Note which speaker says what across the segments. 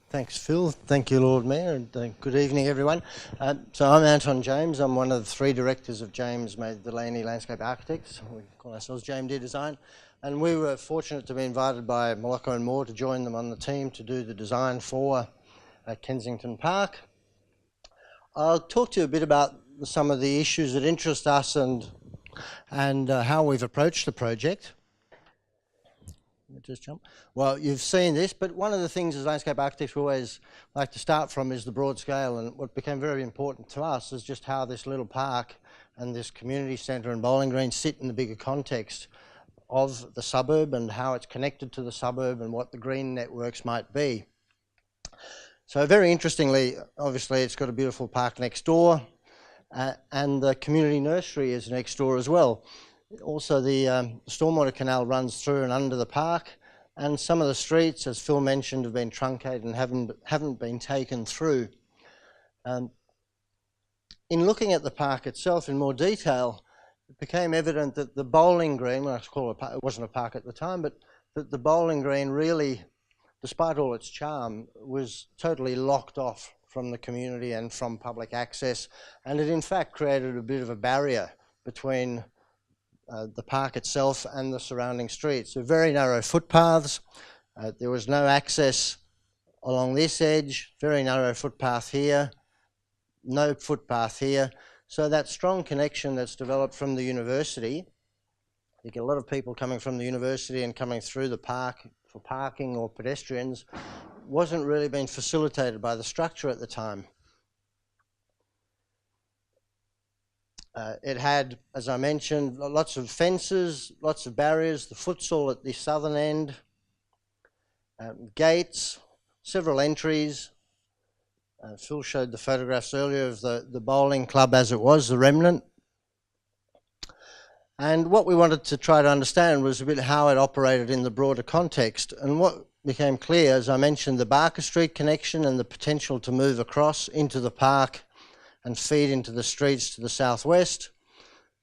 Speaker 1: Thanks, Phil. Thank you, Lord Mayor, and good evening, everyone. So I'm Anton James. I'm one of the three directors of James Delaney Landscape Architects. We call ourselves JMD Design. And we were fortunate to be invited by Moloko and Moore to join them on the team to do the design for Kensington Park. I'll talk to you a bit about some of the issues that interest us and how we've approached the project. Just jump. Well, you've seen this, but one of the things as landscape architects we always like to start from is the broad scale, and what became very important to us is just how this little park and this community centre and bowling green sit in the bigger context of the suburb and how it's connected to the suburb and what the green networks might be. So very interestingly, obviously it's got a beautiful park next door, and the community nursery is next door as well. Also, the stormwater canal runs through and under the park, and some of the streets, as Phil mentioned, have been truncated and haven't been taken through. In looking at the park itself in more detail, it became evident that the bowling green, well, it wasn't a park at the time, but that the bowling green really, despite all its charm, was totally locked off from the community and from public access, and it in fact created a bit of a barrier between the park itself and the surrounding streets. So very narrow footpaths. There was no access along this edge, very narrow footpath here, no footpath here. So that strong connection that's developed from the university, you get a lot of people coming from the university and coming through the park for parking or pedestrians, wasn't really being facilitated by the structure at the time. It had, as I mentioned, lots of fences, lots of barriers, the futsal at the southern end, gates, several entries. Phil showed the photographs earlier of the bowling club as it was, the remnant. And what we wanted to try to understand was a bit how it operated in the broader context. And what became clear, as I mentioned, the Barker Street connection and the potential to move across into the park and feed into the streets to the southwest.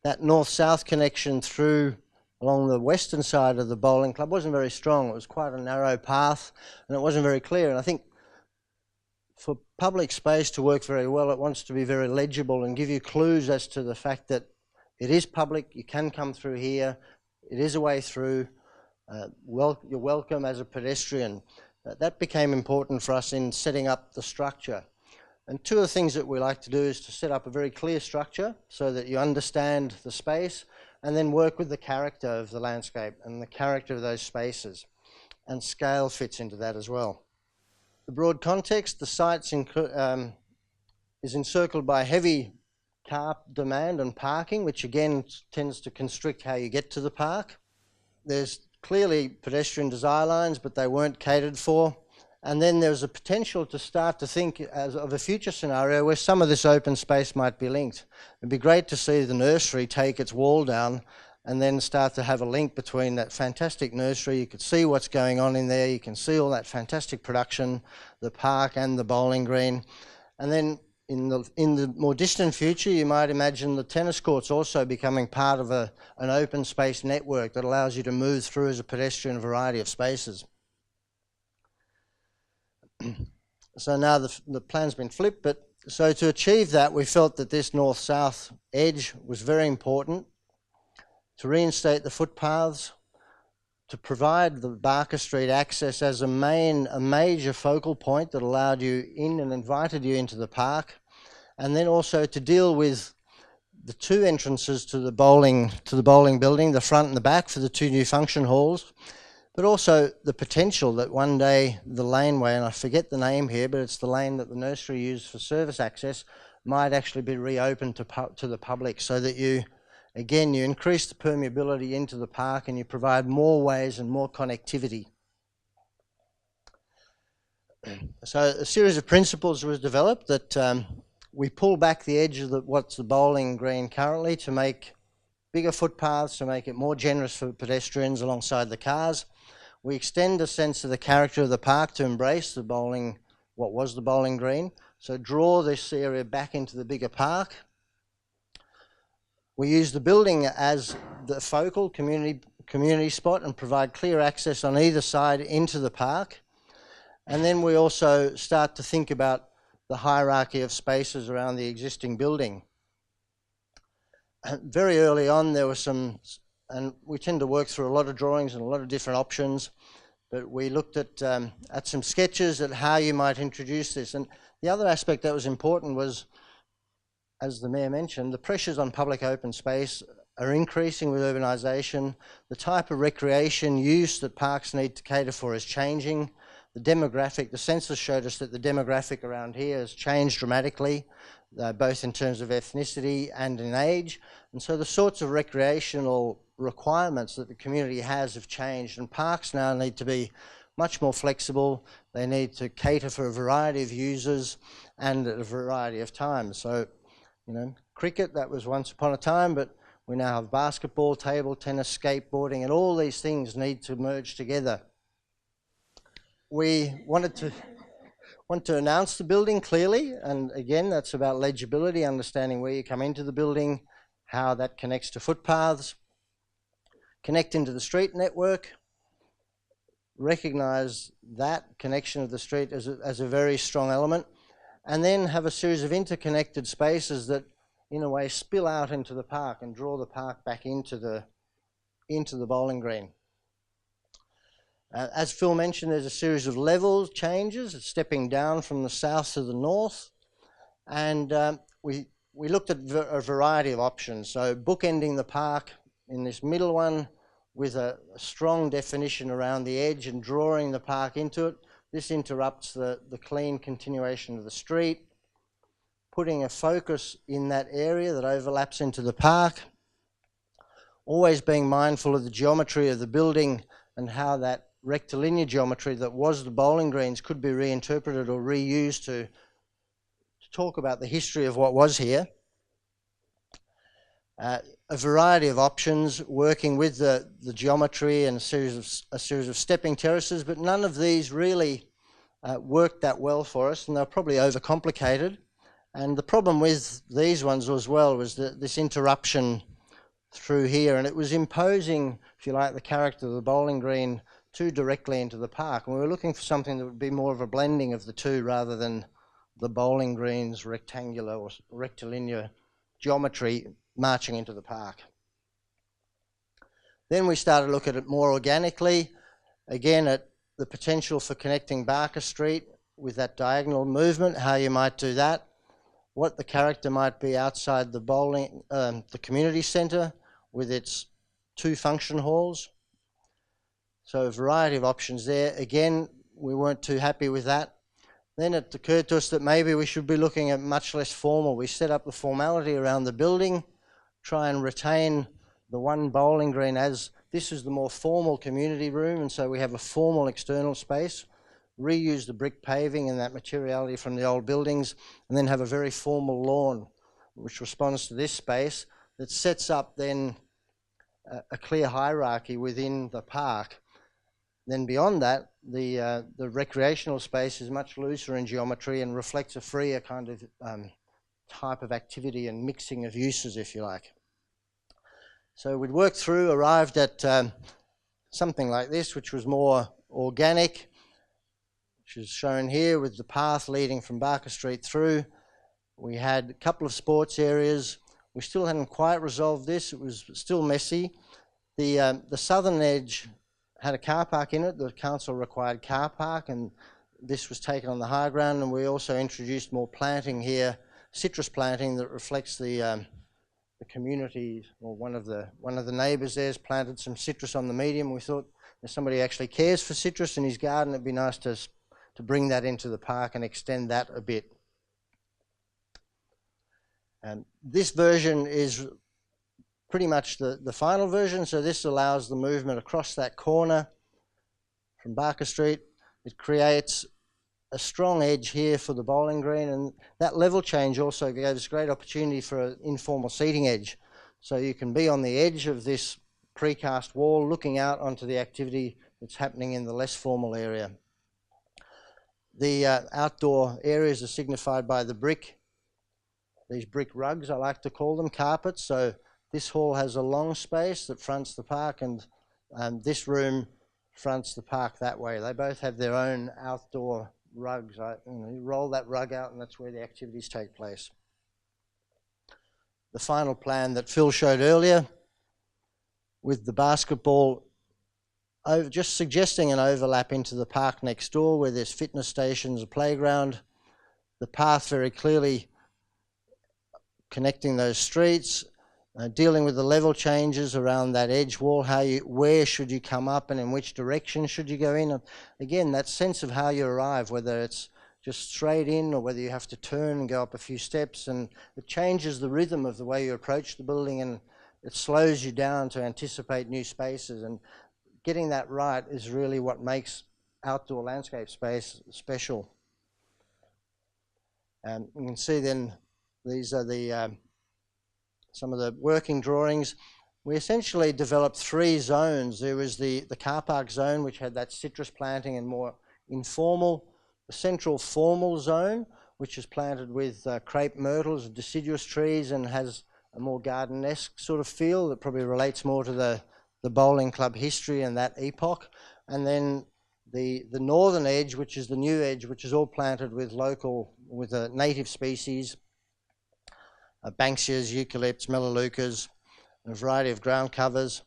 Speaker 1: That north-south connection through along the western side of the bowling club wasn't very strong. It was quite a narrow path and it wasn't very clear. And I think for public space to work very well, it wants to be very legible and give you clues as to the fact that it is public, you can come through here, it is a way through, you're welcome as a pedestrian. That became important for us in setting up the structure. And two of the things that we like to do is to set up a very clear structure so that you understand the space and then work with the character of the landscape and the character of those spaces. And scale fits into that as well. The broad context, the site is encircled by heavy car demand and parking, which again tends to constrict how you get to the park. There's clearly pedestrian desire lines, but they weren't catered for. And then there's a potential to start to think of a future scenario where some of this open space might be linked. It'd be great to see the nursery take its wall down and then start to have a link between that fantastic nursery. You could see what's going on in there. You can see all that fantastic production, the park and the bowling green. And then in the more distant future, you might imagine the tennis courts also becoming part of an open space network that allows you to move through as a pedestrian variety of spaces. So now the plan's been flipped, but so to achieve that, we felt that this north-south edge was very important to reinstate the footpaths, to provide the Barker Street access as a major focal point that allowed you in and invited you into the park, and then also to deal with the two entrances to the bowling building, the front and the back, for the two new function halls. But also the potential that one day the laneway, and I forget the name here, but it's the lane that the nursery used for service access, might actually be reopened to the public, so that you increase the permeability into the park and you provide more ways and more connectivity. So a series of principles was developed that we pull back the edge of what's the bowling green currently to make bigger footpaths, to make it more generous for pedestrians alongside the cars. We extend a sense of the character of the park to embrace what was the bowling green. So draw this area back into the bigger park. We use the building as the focal community spot and provide clear access on either side into the park. And then we also start to think about the hierarchy of spaces around the existing building. Very early on there were some, and we tend to work through a lot of drawings and a lot of different options, but we looked at some sketches at how you might introduce this. And the other aspect that was important was, as the Mayor mentioned, the pressures on public open space are increasing with urbanisation. The type of recreation use that parks need to cater for is changing. The demographic, the census showed us that the demographic around here has changed dramatically, both in terms of ethnicity and in age. And so the sorts of recreational requirements that the community has have changed, and parks now need to be much more flexible. They need to cater for a variety of users and at a variety of times. So, you know, cricket, that was once upon a time, but we now have basketball, table tennis, skateboarding, and all these things need to merge together. We want to announce the building clearly, and again, that's about legibility, understanding where you come into the building, how that connects to footpaths, connect into the street network, recognise that connection of the street as a very strong element, and then have a series of interconnected spaces that in a way spill out into the park and draw the park back into the bowling green. As Phil mentioned, there's a series of level changes, stepping down from the south to the north, and we looked at a variety of options. So bookending the park in this middle one with a strong definition around the edge and drawing the park into it. This interrupts the clean continuation of the street, putting a focus in that area that overlaps into the park, always being mindful of the geometry of the building and how that rectilinear geometry that was the bowling greens could be reinterpreted or reused to talk about the history of what was here. A variety of options, working with the geometry and a series of stepping terraces, but none of these really worked that well for us, and they're probably overcomplicated. And the problem with these ones as well was this interruption through here, and it was imposing, if you like, the character of the bowling green too directly into the park. And we were looking for something that would be more of a blending of the two rather than the bowling green's rectangular or rectilinear geometry marching into the park. Then we started to look at it more organically, again at the potential for connecting Barker Street with that diagonal movement, how you might do that, what the character might be outside the the community centre with its 2 function halls. So a variety of options there. Again, we weren't too happy with that. Then it occurred to us that maybe we should be looking at much less formal. We set up the formality around the building, try and retain the one bowling green as this is the more formal community room, and so we have a formal external space, reuse the brick paving and that materiality from the old buildings, and then have a very formal lawn which responds to this space that sets up then a clear hierarchy within the park. Then beyond that, the recreational space is much looser in geometry and reflects a freer kind of type of activity and mixing of uses, if you like. So we'd worked through, arrived at something like this, which was more organic, which is shown here with the path leading from Barker Street through. We had a couple of sports areas. We still hadn't quite resolved this. It was still messy. The southern edge had a car park in it. The council required car park, and this was taken on the high ground. And we also introduced more planting here, citrus planting that reflects the community. Or one of the neighbours there's planted some citrus on the medium. We thought if somebody actually cares for citrus in his garden, it'd be nice to bring that into the park and extend that a bit. And this version is pretty much the final version, so this allows the movement across that corner from Barker Street. It creates a strong edge here for the bowling green, and that level change also gives great opportunity for an informal seating edge. So you can be on the edge of this precast wall looking out onto the activity that's happening in the less formal area. The outdoor areas are signified by the brick, these brick rugs, I like to call them, carpets. So this hall has a long space that fronts the park, and this room fronts the park that way. They both have their own outdoor rugs. You roll that rug out and that's where the activities take place. The final plan that Phil showed earlier with the basketball just suggesting an overlap into the park next door where there's fitness stations, a playground, the path very clearly connecting those streets, dealing with the level changes around that edge wall, where should you come up and in which direction should you go in. And again, that sense of how you arrive, whether it's just straight in or whether you have to turn and go up a few steps, and it changes the rhythm of the way you approach the building and it slows you down to anticipate new spaces. And getting that right is really what makes outdoor landscape space special. You can see then these are the some of the working drawings. We essentially developed 3 zones. There was the car park zone, which had that citrus planting and more informal. The central formal zone, which is planted with crepe myrtles, deciduous trees, and has a more garden-esque sort of feel that probably relates more to the bowling club history and that epoch. And then the northern edge, which is the new edge, which is all planted with native species, banksias, eucalypts, melaleucas, and a variety of ground covers.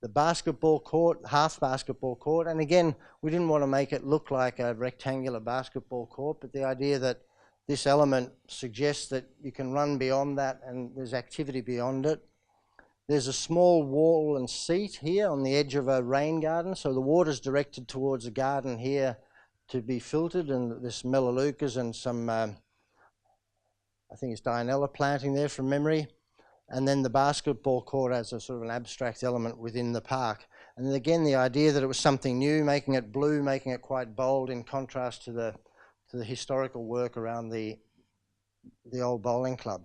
Speaker 1: The basketball court, half basketball court, and again, we didn't want to make it look like a rectangular basketball court, but the idea that this element suggests that you can run beyond that and there's activity beyond it. There's a small wall and seat here on the edge of a rain garden, so the water's directed towards a garden here to be filtered, and there's melaleucas and some, I think it's Dianella planting there from memory. And then the basketball court as a sort of an abstract element within the park. And then again, the idea that it was something new, making it blue, making it quite bold in contrast to the historical work around the old bowling club.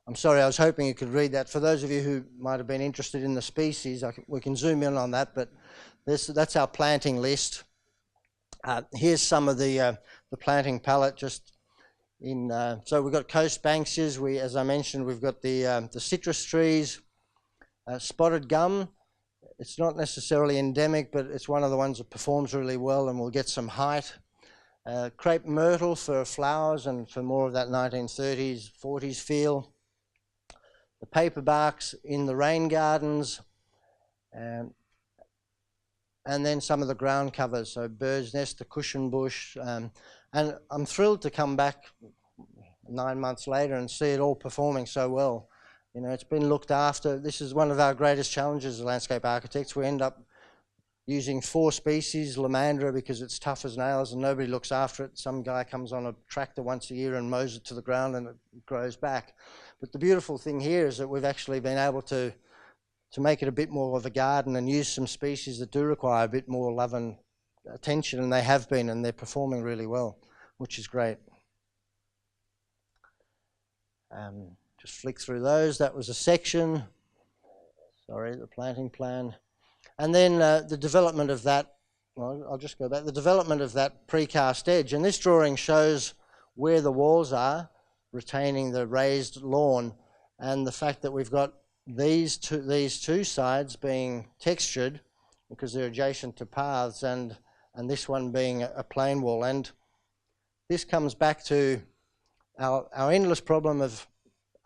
Speaker 1: I'm sorry, I was hoping you could read that. For those of you who might have been interested in the species, we can zoom in on that, but that's our planting list. Here's some of the planting palette just in, so we've got coast banksias. As I mentioned, we've got the citrus trees, spotted gum. It's not necessarily endemic, but it's one of the ones that performs really well and will get some height. Crepe myrtle for flowers and for more of that 1930s, 40s feel. The paperbarks in the rain gardens, and then some of the ground covers, so bird's nest, the cushion bush, and I'm thrilled to come back 9 months later and see it all performing so well. You know, it's been looked after. This is one of our greatest challenges as landscape architects. We end up using 4 species, Lomandra, because it's tough as nails and nobody looks after it. Some guy comes on a tractor once a year and mows it to the ground and it grows back. But the beautiful thing here is that we've actually been able to make it a bit more of a garden and use some species that do require a bit more love and attention, and they have been, and they're performing really well, which is great. Just flick through those. That was a section. Sorry, the planting plan. And then the development of that, well, I'll just go back, the development of that precast edge. And this drawing shows where the walls are, retaining the raised lawn, and the fact that we've got these two sides being textured because they're adjacent to paths, and this one being a plain wall. And this comes back to our endless problem of,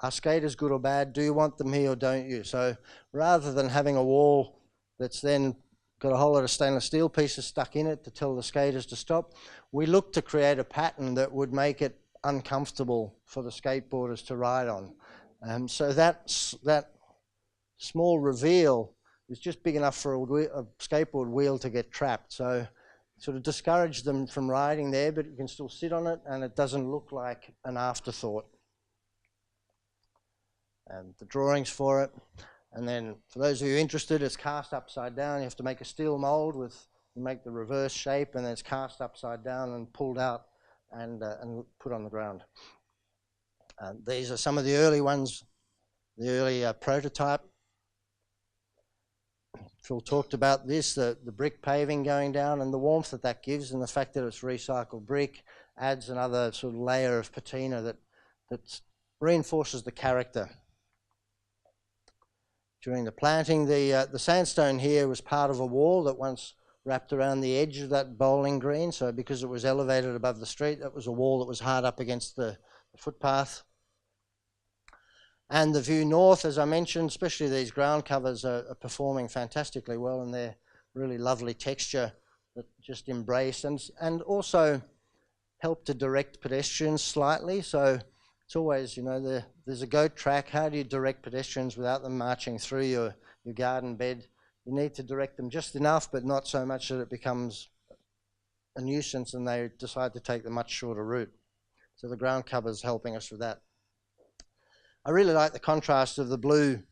Speaker 1: are skaters good or bad? Do you want them here or don't you? So rather than having a wall that's then got a whole lot of stainless steel pieces stuck in it to tell the skaters to stop, we looked to create a pattern that would make it uncomfortable for the skateboarders to ride on. So that small reveal is just big enough for a skateboard wheel to get trapped. So sort of discourage them from riding there, but you can still sit on it and it doesn't look like an afterthought. And the drawings for it. And then for those of you interested, it's cast upside down. You have to make a steel mold you make the reverse shape, and then it's cast upside down and pulled out and put on the ground. These are some of the early ones, the early prototype. Phil talked about this, the brick paving going down and the warmth that gives, and the fact that it's recycled brick adds another sort of layer of patina that reinforces the character. During the planting, the sandstone here was part of a wall that once wrapped around the edge of that bowling green. So because it was elevated above the street, that was a wall that was hard up against the footpath. And the view north, as I mentioned, especially these ground covers are performing fantastically well, and they're really lovely texture that just embrace and also help to direct pedestrians slightly. So it's always, you know, there's a goat track. How do you direct pedestrians without them marching through your garden bed? You need to direct them just enough, but not so much that it becomes a nuisance and they decide to take the much shorter route. So the ground cover's helping us with that. I really like the contrast of the blue,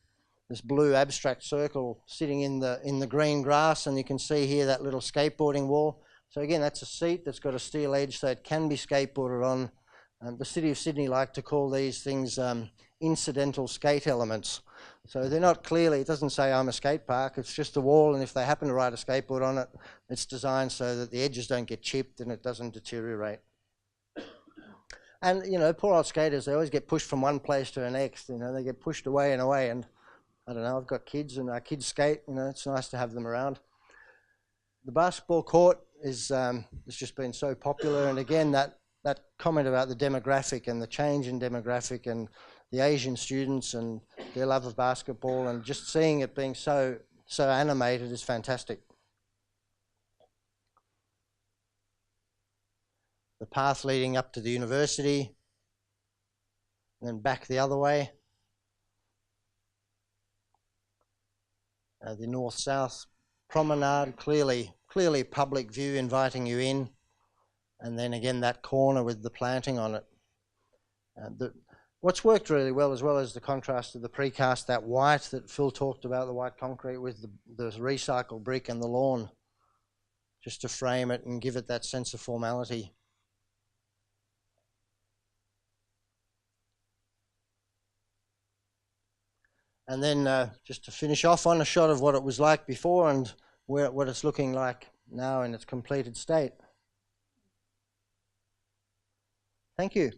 Speaker 1: this blue abstract circle sitting in the green grass, and you can see here that little skateboarding wall. So again, that's a seat that's got a steel edge, so it can be skateboarded on. The City of Sydney like to call these things incidental skate elements. So they're not clearly, it doesn't say I'm a skate park, it's just a wall, and if they happen to ride a skateboard on it, it's designed so that the edges don't get chipped and it doesn't deteriorate. And, you know, poor old skaters, they always get pushed from one place to the next. You know, they get pushed away and away. And I don't know, I've got kids and our kids skate. You know, it's nice to have them around. The basketball court is it's just been so popular. And again, that comment about the demographic and the change in demographic and the Asian students and their love of basketball and just seeing it being so animated is fantastic. The path leading up to the university, and then back the other way. The north-south promenade, clearly public view inviting you in. And then again, that corner with the planting on it. What's worked really well as the contrast of the precast, that white that Phil talked about, the white concrete with the recycled brick and the lawn, just to frame it and give it that sense of formality. And then just to finish off on a shot of what it was like before and what it's looking like now in its completed state. Thank you.